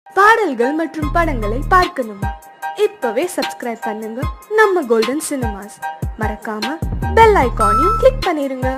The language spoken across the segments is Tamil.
பாடல்கள் மற்றும் படங்களை பார்க்கணுமா? இப்பவே சப்ஸ்கிரைப் பண்ணுங்க நம்ம கோல்டன் சினிமாஸ். மறக்காம பெல் ஐகானையும் கிளிக் பண்ணிருங்க.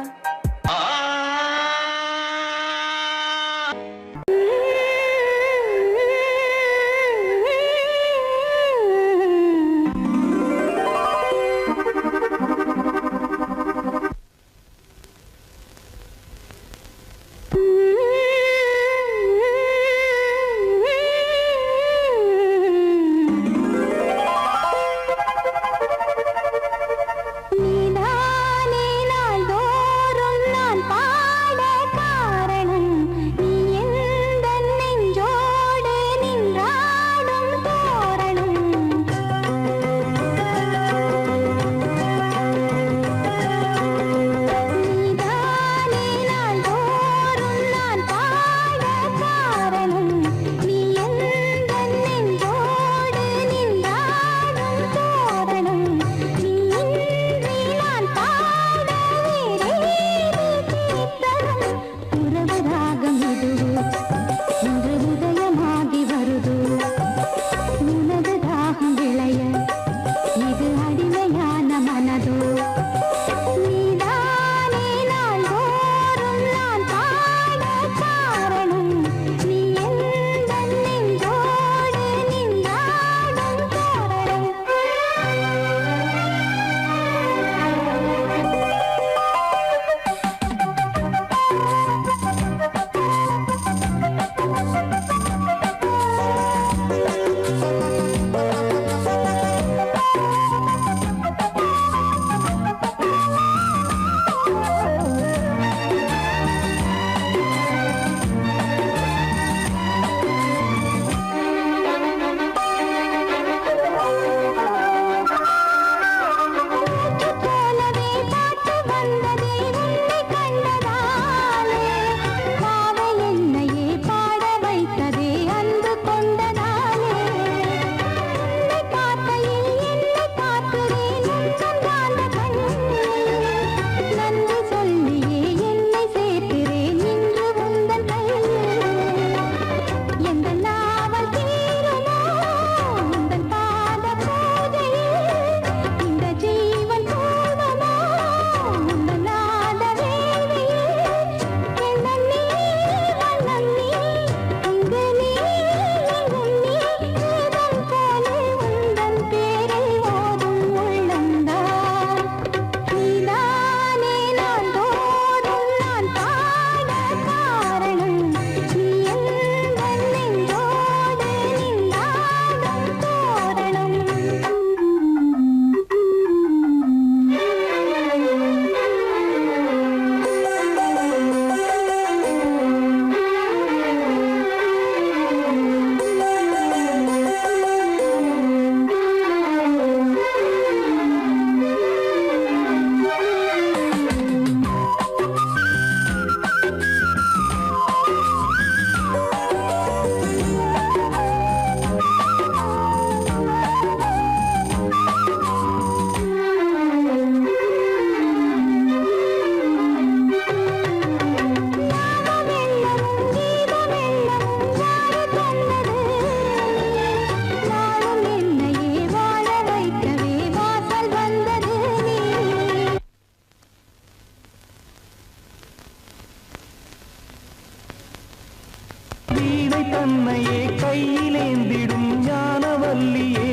தன்னையே கையிலேந்திடும் ஞானவல்லியே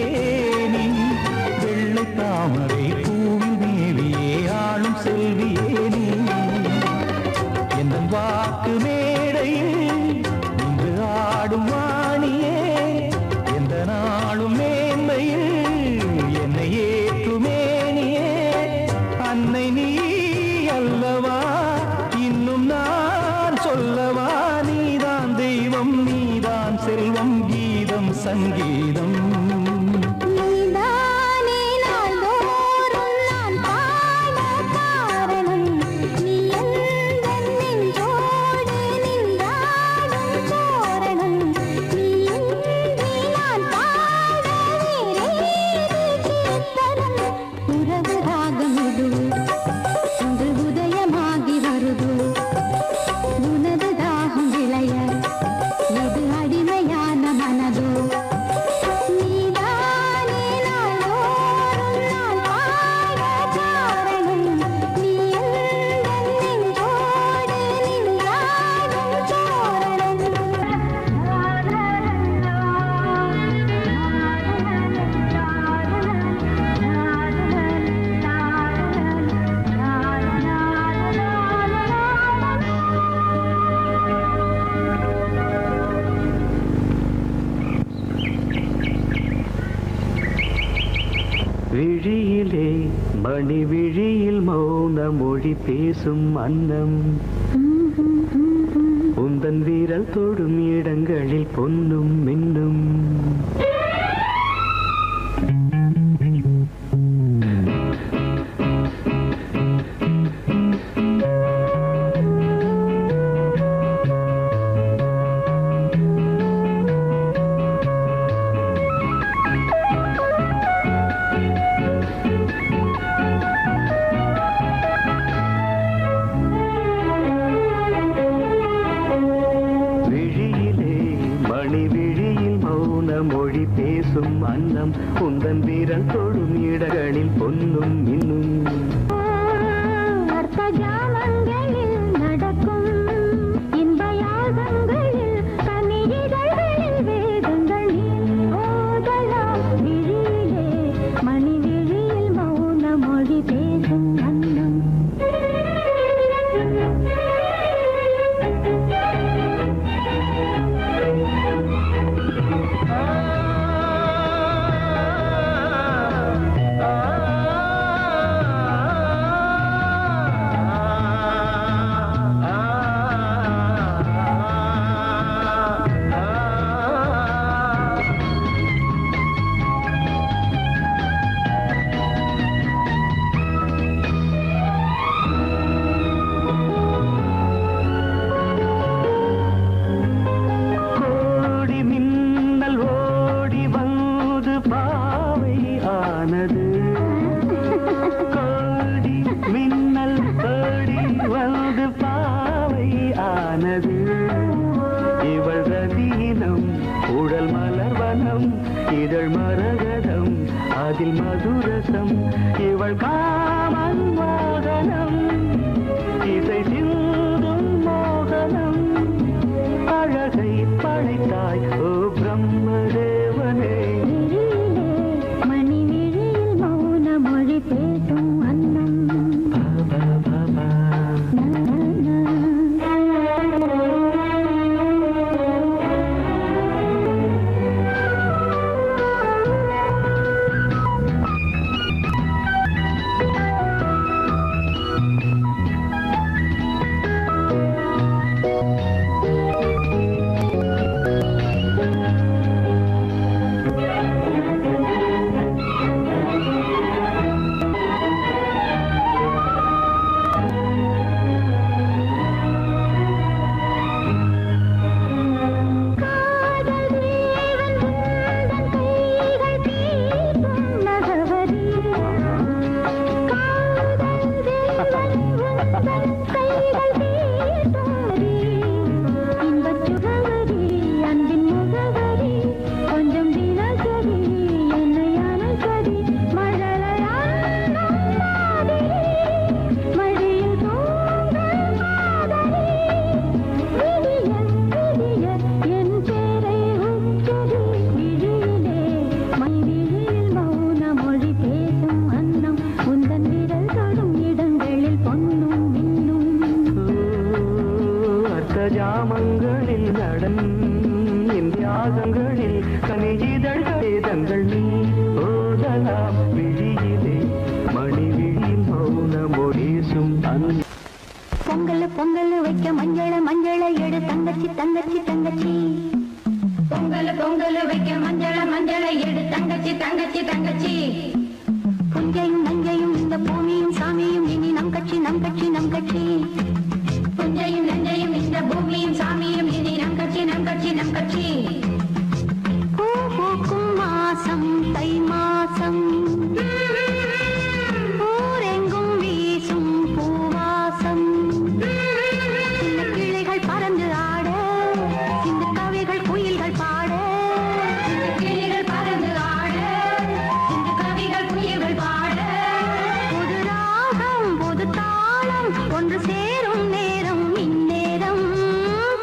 நீ, வெள்ளை தாமரை பூவில் மேவியே ஆளும் செல்வியே நீ, என் வாக்கு மேடையில் இன்று ஆடும் வாணியே, எந்த நாளும் மேன்மையில் என்னை ஏற்றுமேனியே, அன்னை நீ அல்லவா இன்னும் நான் சொல்லவா, நீதான் தெய்வம் நீதான் செல்வம் கீதம் சங்கீதம். உனது தாகம் விளைய இது அடிமையான மனது விழியிலே மணி விழியில் மௌன மொழி பேசும் அன்னம் உந்தன் வீரல் தொடும் இடங்களில் பொன்னும் மின்னும் மொழி பேசும் அன்னம் உந்தன் வீரல் தொடும் இடங்களில் பொன்னும் மின்னும் அர்த்த ஜாமங்களில் நடக்கும் இன்ப யாகங்களில் கனிதழ்களில் வேதங்கள் ஓதலாம் விழியிலே மணி விழியில் மௌன மொழி பேசும் அன்னம் கோடி மின்னல் ஓடி வந்து பாவை ஆனது இவள் ரதீனம் உடல் மலர்வனம் இதழ் மரகதம் அதில் மதுரசம் இவள் காமன் மோகனம் இசை சிந்தும் மோகனம் அழகை படைத்தாய் ஓ பிரம்மதேவனே பேசும் அன்னம் ஜாமங்களில் நடன் இந்தியாகங்களில் கனிதழ்களே தங்கள் நீ ஓதலாம் விழியிலே மணி விழியில் மௌன மொழிசும் பொங்கல் பொங்கல் வைக்க மஞ்சள மஞ்சள எடு தங்கச்சி தங்கச்சி தங்கச்சி பொங்கல் பொங்கல் வைக்க மஞ்சள மஞ்சள எடு தங்கச்சி தங்கச்சி தங்கச்சி புஞ்சையும் நஞ்சையும் இந்த பூமியும் சாமியும் இனி நம் கட்சி நம் கட்சி நம் கட்சி புஞ்சையும் நஞ்சையும் இந்த பூமியும் சாமியும் இனி நம் கட்சி நம் கட்சி நம் கட்சி பூ பூக்கும் மாசம் தை மாசம் ஊரெங்கும் வீசும் பூவாசம் சின்ன கிளைகள் பறந்து ஆட இந்த கவிகள் குயில்கள் பாட சின்ன கிளைகள் பறந்து ஆட இந்த கவிகள் குயில்கள் பாட புது ராகம் புது தாளம் ஒன்று சேரும் நேரம் இந்நேரம்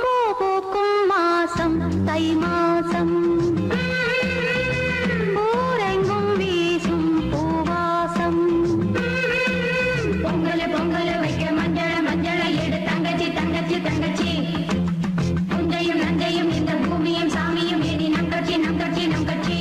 பூ பூக்கும் மாசம் தை மாசம் ஊரெங்கும் வீசும் பூவாசம் பொங்கல் பொங்கல் வைக்க மஞ்சள மஞ்சள எடு தங்கச்சி தங்கச்சி தங்கச்சி புஞ்சையும் நஞ்சையும் இந்த பூமியும் சாமியும் இனி நம் கட்சி நம் கட்சி நம் கட்சி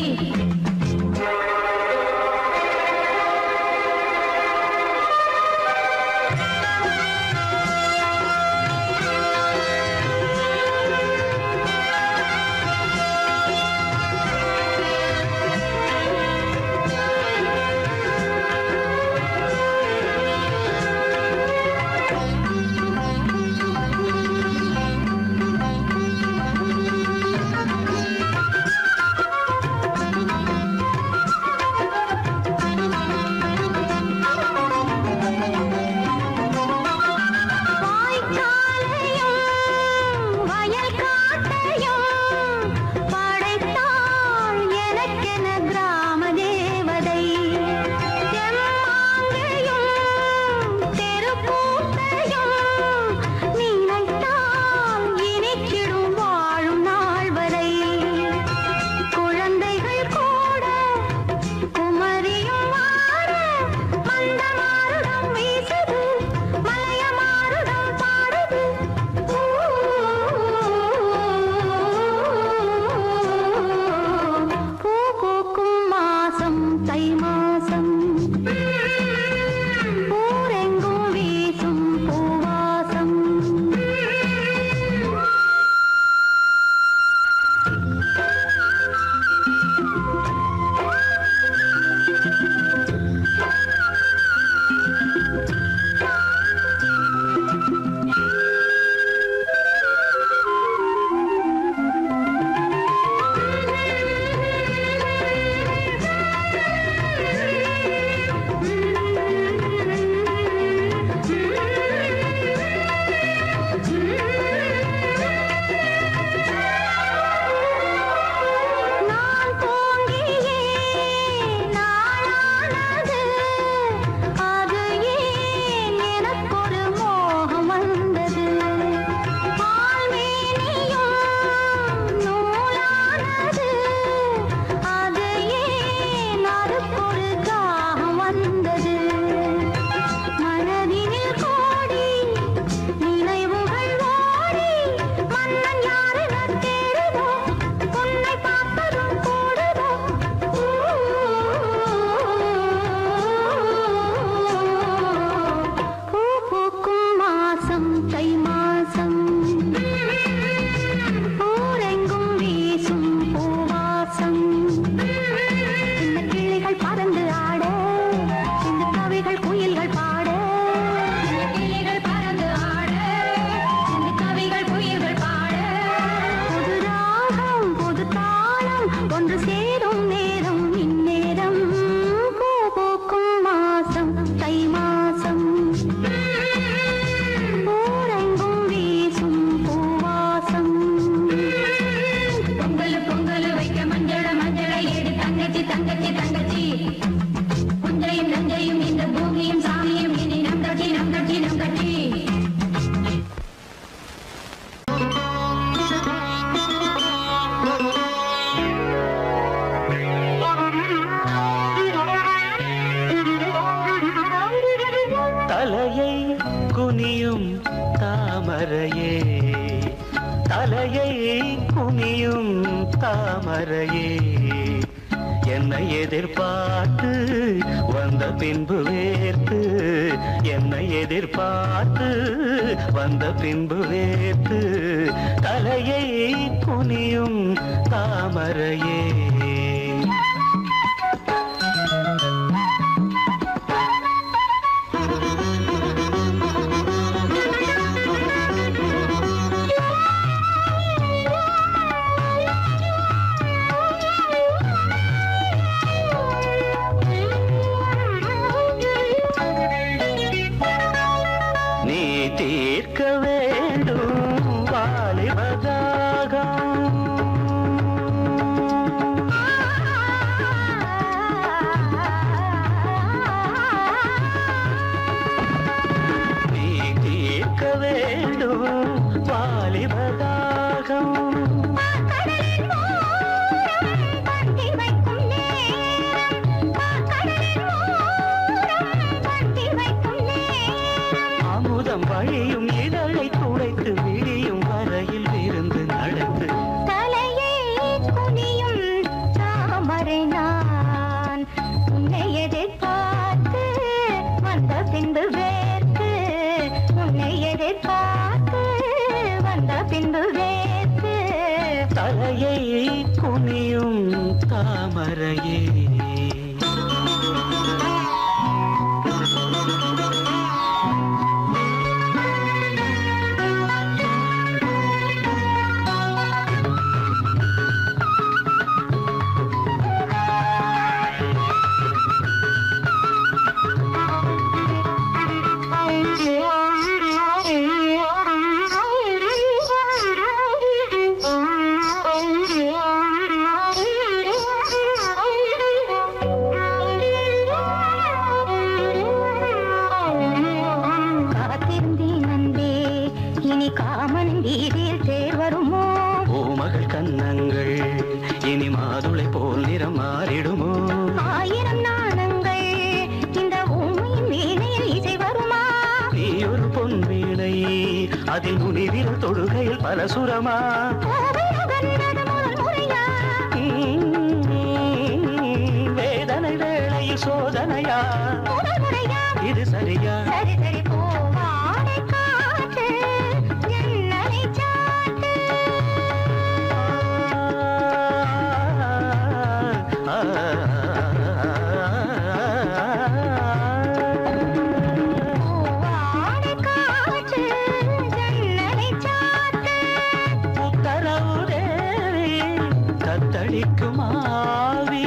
தலையை குனியும் தாமரையே என்னை எதிர்பார்த்து வந்த பின்பு வேர்த்து என்னை எதிர்பார்த்து வந்த பின்பு வேர்த்து தலையை குனியும் தாமரையே தீர்க்க வேண்டும் வாலிபதாகம் நீ தீர்க்க வேண்டும் வாலிபதாகம் வழியும் இதழை துடைத்து விடியும் வரையில் இருந்து நடந்து தலையை குனியும் தாமரை நான் உன்னை எதிர்பார்த்து வந்த பின்பு வேர்த்து உன்னை எதிர்பார்த்து வந்த பின்பு வேர்த்து தலையை குனியும் தாமரையே காமன் வீதியில் தேர் வருமோ ஓ மகள் கன்னங்கள் இனி மாதுளை போல் நிறம் மாறிடுமோ ஆயிரம் நாணங்கள் இந்த பூமியின் வீணையில் இசை வருமா நீ ஒரு பொன் வீணை அதில் முனிவிரல் தொடுகையில் பல சுரமா வேதனை வேளையில் சோதனையா இது சரியா சரி சரி போவாடை காற்று என்னை சாட்டு போவாடை காற்று என்னை சாட்டு உத்தரவு தேவி தத்தளிக்கும் ஆவி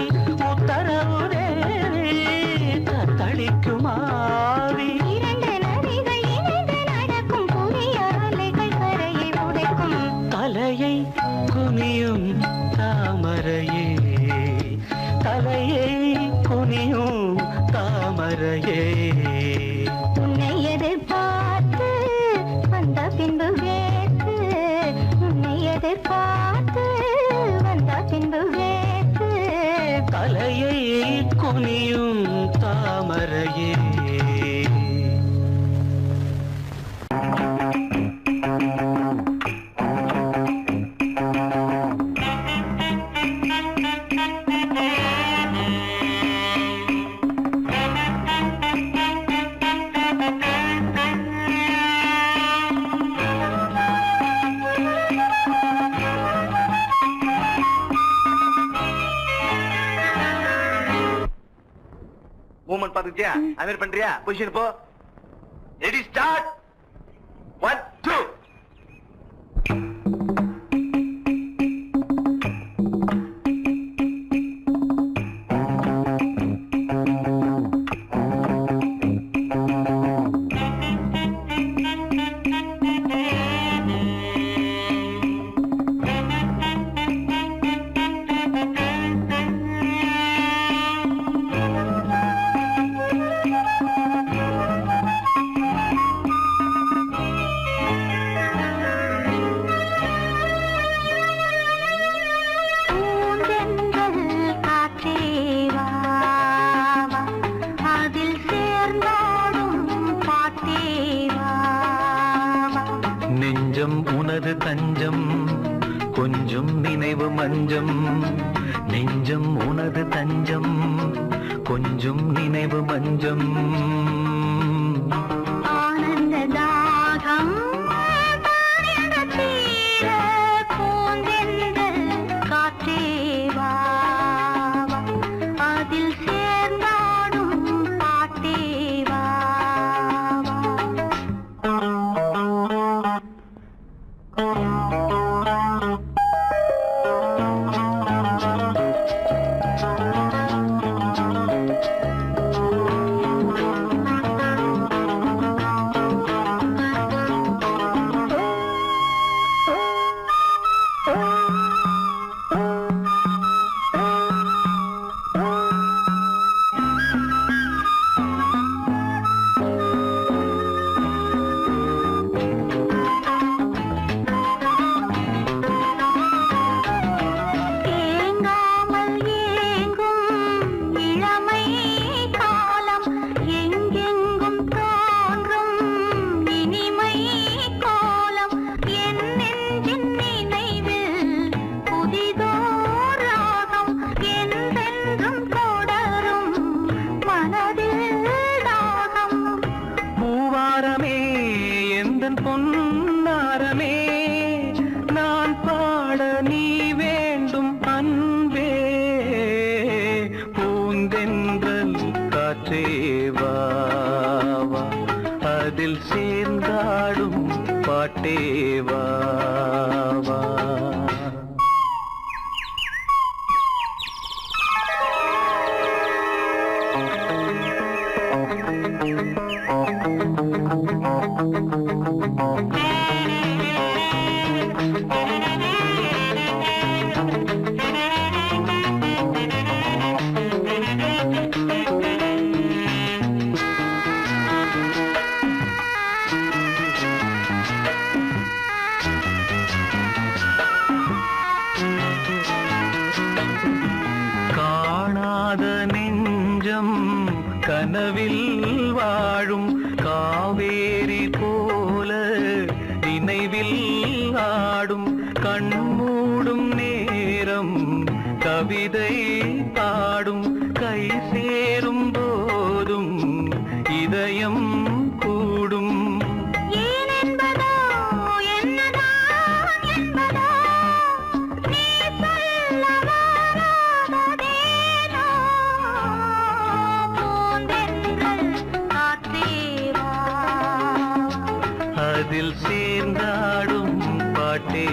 உத்தரவு தேவி தத்தளிக்கும் ஆவி இரண்டு நதிகள் இணைந்து நடக்கும் புதிய அலைகள் கரையை உடைக்கும் தலையை குனியும் தாமரையே தலையை குனியும் தாமரையே உன்னை எதிர்பார்த்து வந்த பின்பு வேர்த்து உன்னை எதிர்பார்த்து வந்த பின்பு வேர்த்து தலையை குனியும் தாமரையே மூமெண்ட் பாத்துக்கிட்டியா அமீர் பண்றியா பொசிஷன் போ ரெடி ஸ்டார்ட் 1 2 உன்னை மஞ்சம் நெஞ்சம் உனது தஞ்சம் கொஞ்சம் நினைவு மஞ்சம் ஆனந்த தாகம் தீர பூந்தென்றல் காற்றே வா அதில் சேர்ந்தாடும் பாட்டே வா பொன்னாரமே நான் பாட நீ வேண்டும் அன்பே பூந்தென்றல் காற்றே வா அதில் சேர்ந்தாடும் பாட்டே வா காணாத நெஞ்சம் கனவில் வாழும் காவேரி போல நினைவில் ஆடும் கண்மூடும் நேரம் கவிதை பாடும் கை சேரும் போதும் இதயம் கூடும் அதில் சேர்ந்தாடும் பாட்டே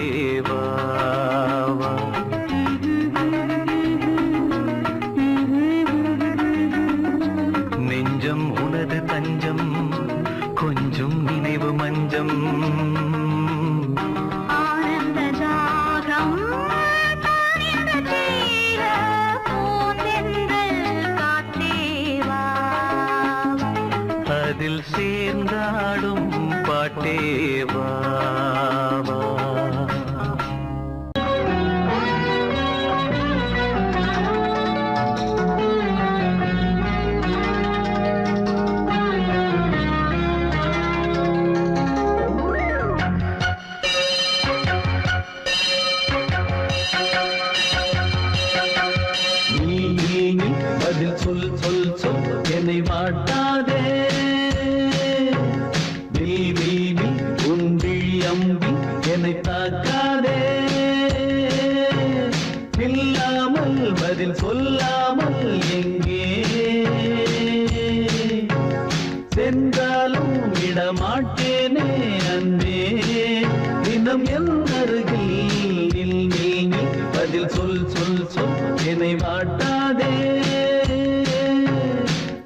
வா நெஞ்சம் உனது தஞ்சம் கொஞ்சம் நினைவு மஞ்சம் ஆனந்த தாகம் அதில் சேர்ந்தாடும் பாட்டே வா பதில் சொல் சொல் சொல் என்னை வாட்டாதே உன் விழி அம்பி என்னை தாக்காதே இல்லாமல் பதில் சொல்லாமல் எங்கே சென்றாலும் விடமாட்டேனே அன்பே தினம் என் அருகில் நில் நில் நில் பதில் சொல் சொல் சொல் என்னை வாட்டாதே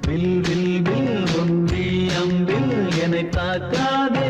வில் வில் வில் உன் விழி அம்பில் என்னை தாக்காதே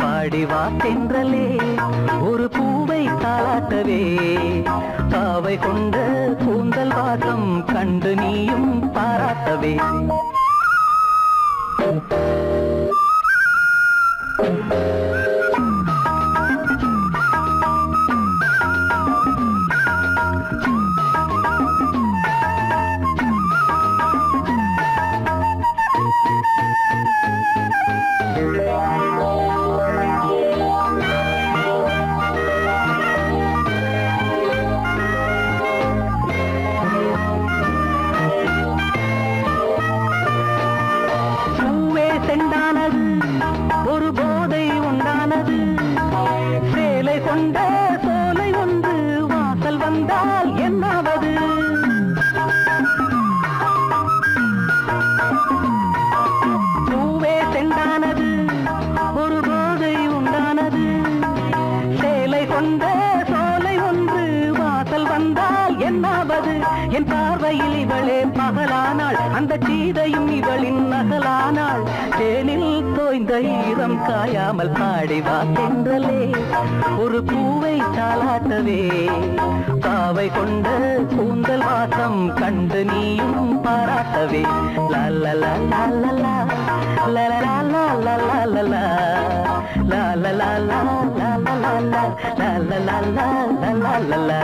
பாடிவா தென்றலே ஒரு பூவை தாளாட்டவே பாவை கொண்ட கூந்தல் வாசம் கண்டு நீயும் பாராட்டவே என் பார்வையில் இவளே பகலானாள் அந்த சீதையும் இவளின் நகலானாள் தேனில் தோய்ந்த ஈரம் காயாமல் பாடிவா தென்றலே ஒரு பூவை தாளாட்டவே பாவை கொண்ட கூந்தல் வாசம் கண்டு நீயும் பாராட்டவே லல்லலா லல்லலா லல்லலா லல்லலா லல்லலா லல்லலா லல்லலா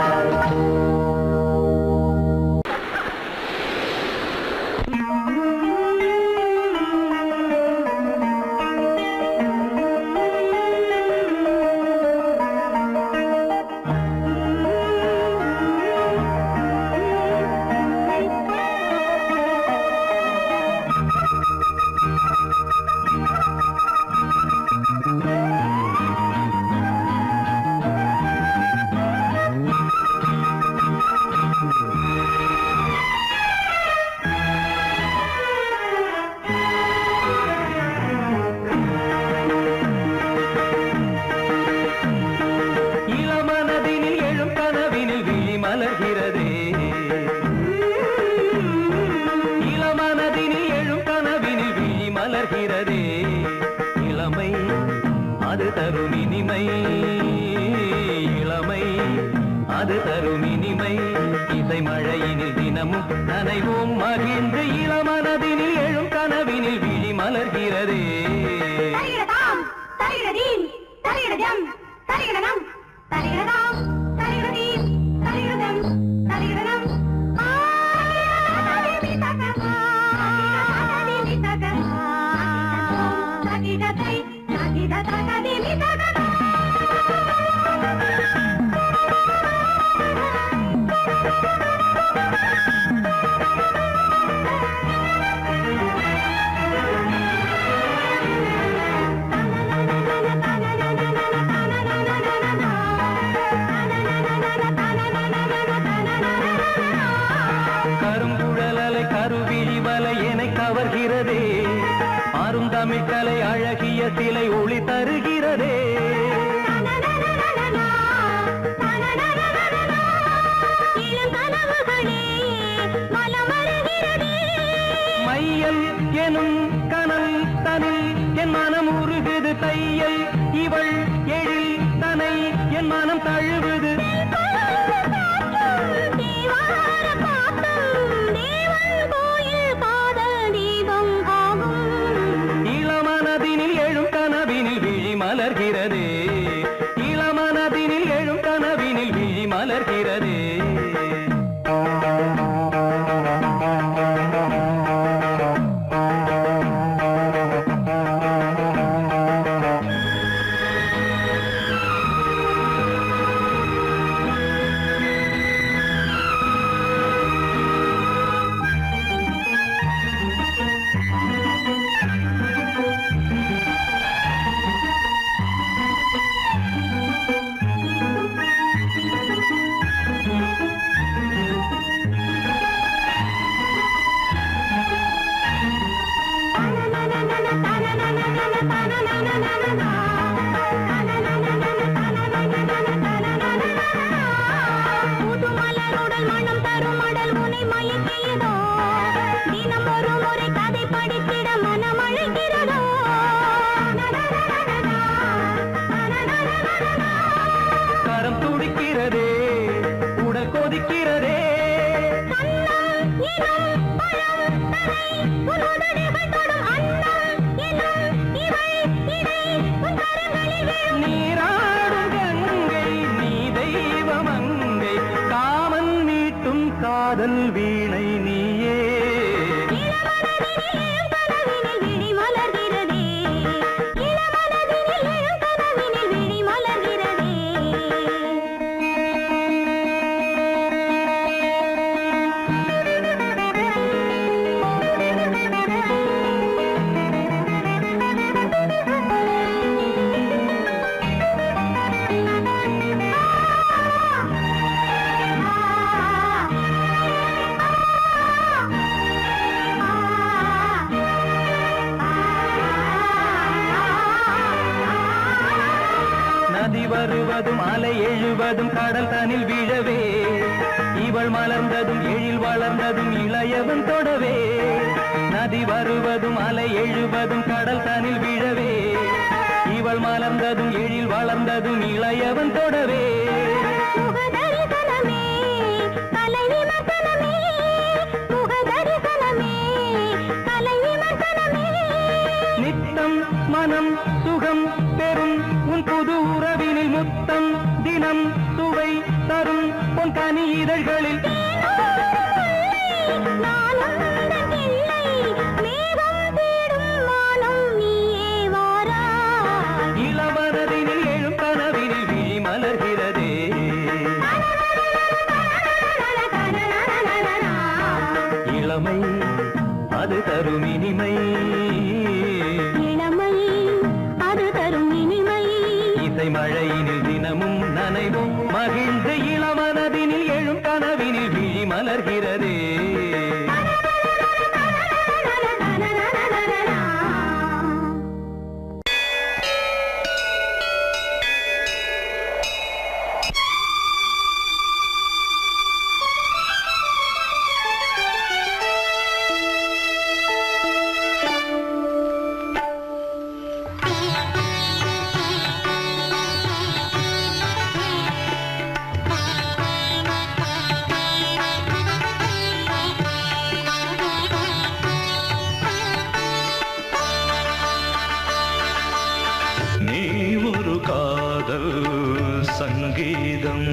கொதிக்கிறதே. நீராடும் கங்கை நீ தெய்வமங்கை காமன் மீட்டும் காதல் வீணை நீயே. நதி வருவதும் அலை எழுவதும் கடல் தனில் வீழவே, இவள் மலர்ந்ததும் எழில் வளர்ந்ததும் இளையவன் தொடவே. நதி வருவதும் அலை எழுவதும் கடல் தனில் வீழவே, இவள் மலர்ந்ததும் எழில் வளர்ந்ததும் இளையவன் தொடவே. நித்தம் மனம் சுகம் பெறும் உன் புது உறவினில் முத்தம் தினம் சுவை தரும் உன் கனி இதழ்களில் இளவரதினில் எழும் கனவினில் விழி மலர்கிறதே. இளமை அது தரும் இனிமை, இசை மழையினில் தினமும் நனைவும் மகிழ்ந்து இளமனதினில் எழும் கனவினில் விழி மலர்கிறதே. சங்கீதம்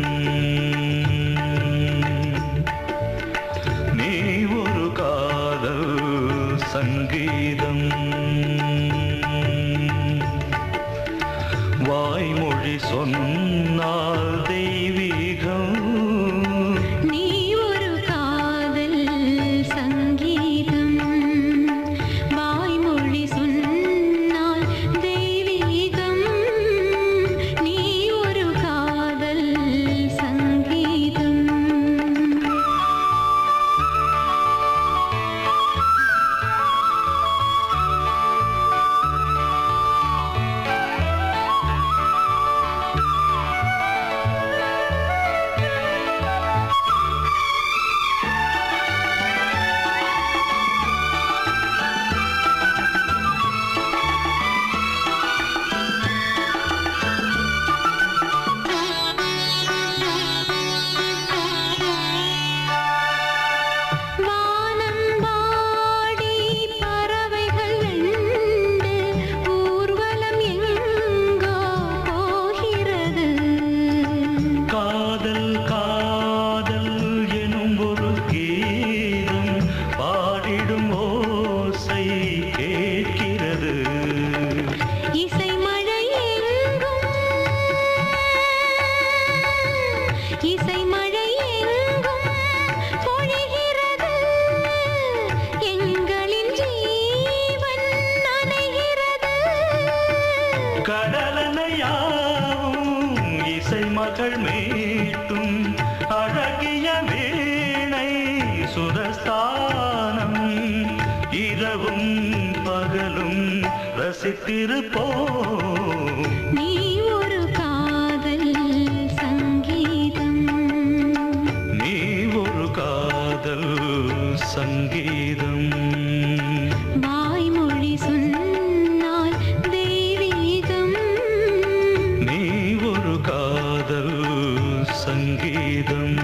நீ ஒரு காதல் சங்கீதம், வாய்மொழி சொன்னால் தெய்வீகம். நீ ஒரு காதல் சங்கீதம், வாய்மொழி சொன்னால் தெய்வீகம். நீ ஒரு காதல் சங்கீதம். மகள் மீட்டும் அழகிய வீணை சுரஸ்தானம், இரவும் பகலும் ரசித்திருப்போம். நீ ஒரு காதல் சங்கீதம், நீ ஒரு காதல் சங்கீதம், வாய்மொழி சொன்னால் தெய்வீகம். நீ ஒரு காதல் சங்கீதம்.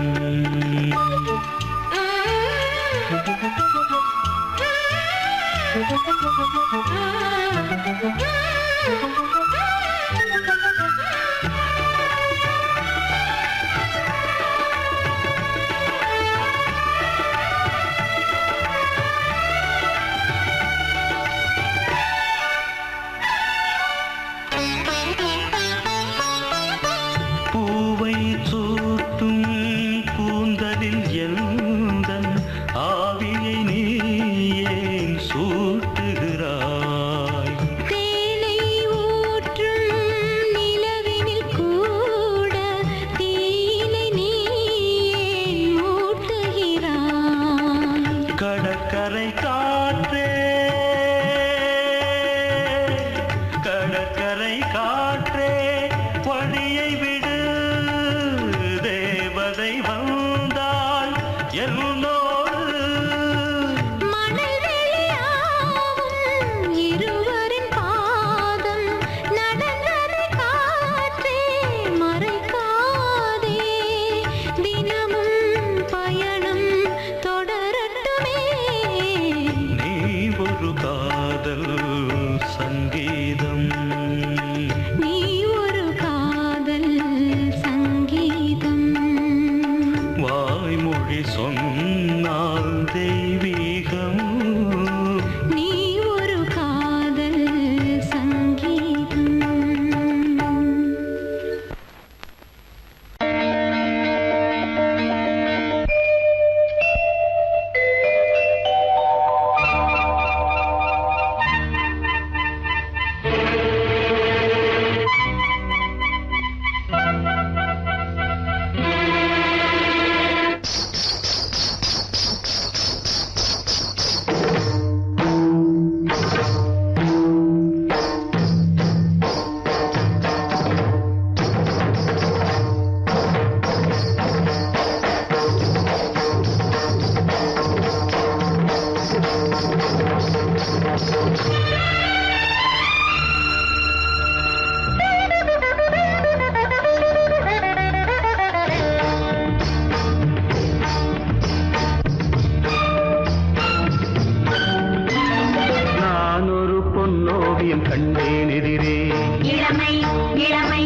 இளமை இளமை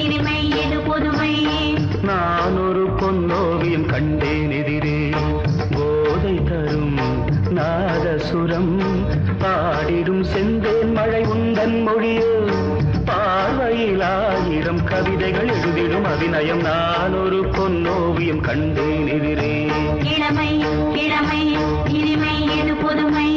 இனிமை இது புதுமை. நான் ஒரு பொன்னோவியம் கண்டேன் எதிரே, போதை தரும் நாதசுரம் பாடிடும் செந்தேன் மழை உந்தன் மொழியோ, பார்வையில் 1000 கவிதைகள் எழுதிடும் அபிநயம். நான் ஒரு பொன்னோவியம் கண்டேன் எதிரே. இளமை இளமை இனிமை இது புதுமை.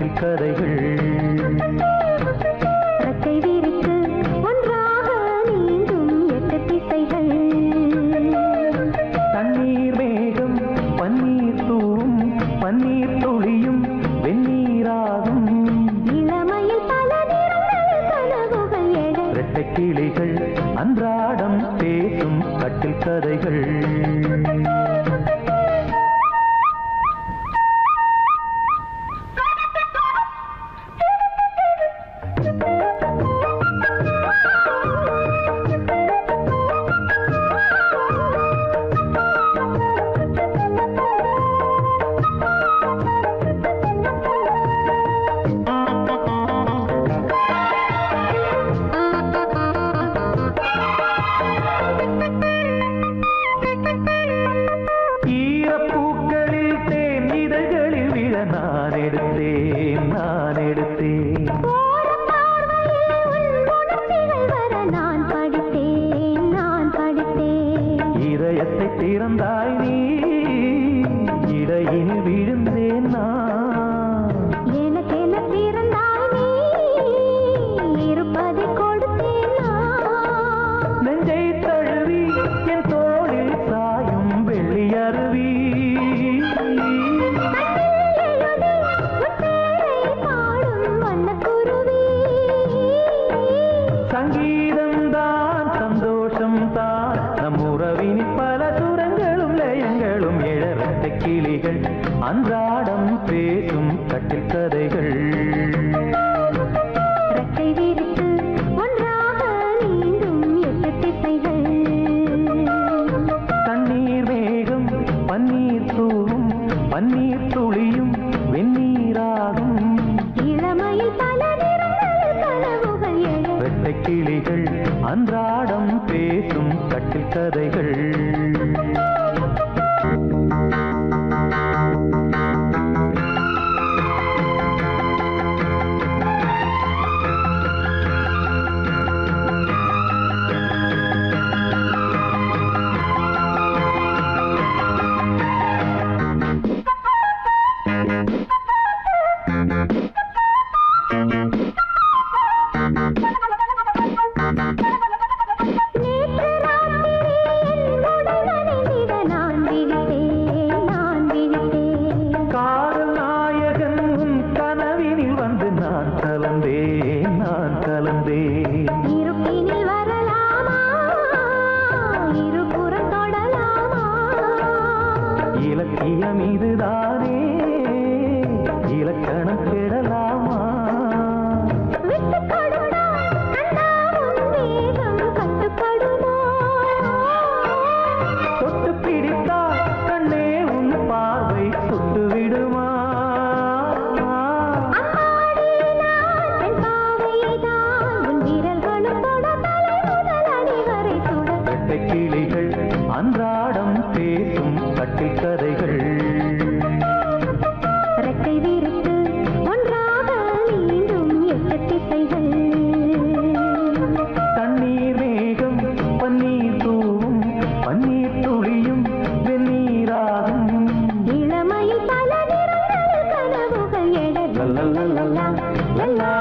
கட்டில் கதைகள் ரெக்கை விரித்து ஒன்றாக நீந்தும் 8 திசைகள் தண்ணீர் மேகம் பன்னீர் தூவும் பன்னீர் துளியும் வெந்நீராகும் இளமையில் பல நிறங்கள் கனவுகள் எழ இரட்டை கிளிகள் அன்றாடம் பேசும் கட்டில் கதைகள் திறந்தாய் நீ இடையில் விழுந்தேன் நான் எனக்கென பிறந்தாய் நீ இருப்பதை கொடுத்தேன் நான் நெஞ்சை தழுவி என் தோளில் சாயும் வெள்ளி அருவி சங்கீதம் தான் சந்தோஷம் தான் நம் உறவின் பல சுரங்களும் லயங்களும் இழரட்ட கிளிகள் அன்றாடம் பேசும் கட்டில் கதைகள் ரெக்கை விரித்து ஒன்றாக நீந்தும் 8 திசைகள் தண்ணீர் மேகம் பன்னீர் தூவும் பன்னீர் துளியும் வெந்நீராகும் இளமையில் பல நிறங்கள் கனவுகள் எழ இரட்டை கிளிகள் அன்றாடம் பேசும் கட்டில் கதைகள் நான் கலந்தேன் இருப்பினில் வரலாமா இருபுறம் தொடலாமா இலக்கியம் இதுதானே இலக்கணம் கெடலாமா விட்டு கொடுடா அண்ணா உன் வேகம் கட்டுப்படுமோ தொட்டு பிடித்தா கண்ணே உன் பார்வை சுட்டு விடுமா கிளிகள் அன்றாடம் பேசும் கட்டில் கதைகள் ரெக்கை விரித்து ஒன்றாக நீந்தும் 8 திசைகள் தண்ணீர் மேகம் பன்னீர் தூவும் பன்னீர் துளியும் வெந்நீராகும் இளமையில் பல நிறங்கள் கனவுகள் எழ லல்லா